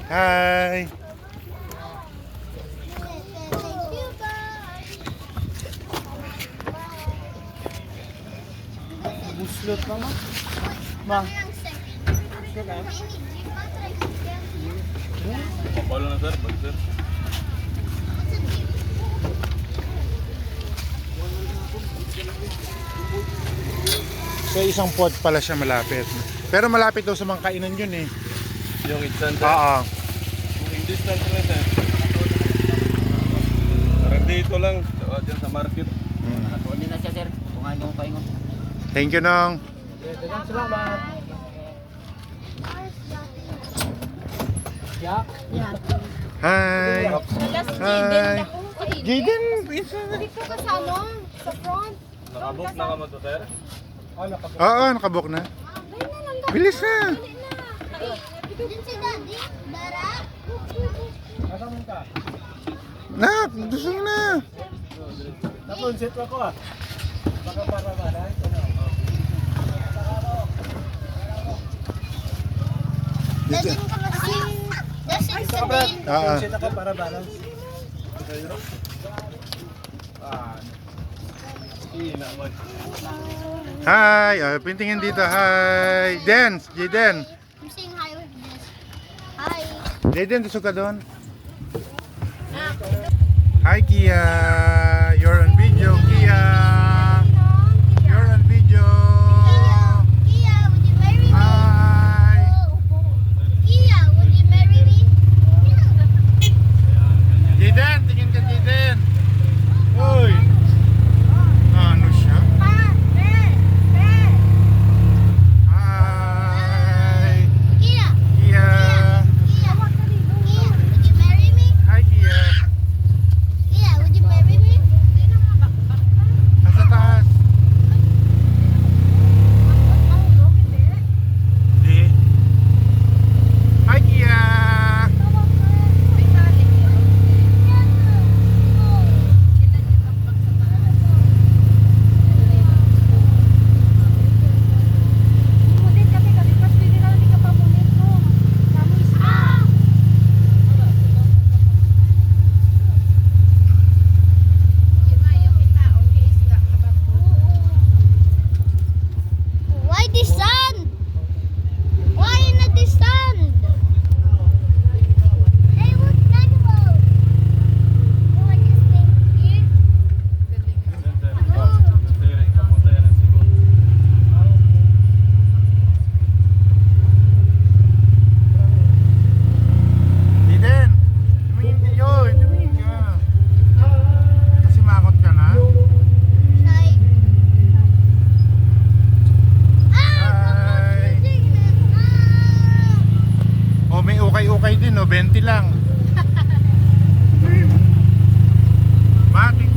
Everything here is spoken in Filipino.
Hi. Buslot naman. Ma. Pabalo na sir, bag sir. So isang pot pala siya malapit. Pero malapit daw sa mga kainan yun eh. Yung itsan sir. Oo. Yung distance na sir. Parang dito lang, dyan sa market. Nakatuon din na siya sir. Tungan yung paingon. Thank you nong. Dagang salamat. Yak. Hi. Hi. Jaden. Dito ka sa ano? Sa front? Nakabook na ka mo to sir? Oo, nakabook na. Bilis na. Diyan si Daddy. Dara. Asan ka? Nak, gusto mo na. Napunsit ako ah. Baka para malay. Daddy ka kasi. That's it sa din. Napunsit ako para balance. Naman. Hi. Pintingin dito. Hi. Dance. Jaden. I'm saying hi with this. Hi. Jaden, tusok ka doon. Hi, Kia. You're on video, Kia. You're on video. Kia, would you marry me? Hi. Kia, would you marry me? Jaden, tingin ka, Jaden. Uy. Ano siya? Hi. Kia, Kia. Kia, would you marry me? Hi, Kia. Kia, would you marry me? Nasa taas. Di. Hi, Kia. Why the sand? Why not the sand? Hey, what's that about? You want to stay here? Jaden, tumingin kayo. Tumingin ka. Kasi mangot ka na. Hi. Hi. Oh, may ukay-ukay din, oh. 20 lang. Ma, tingin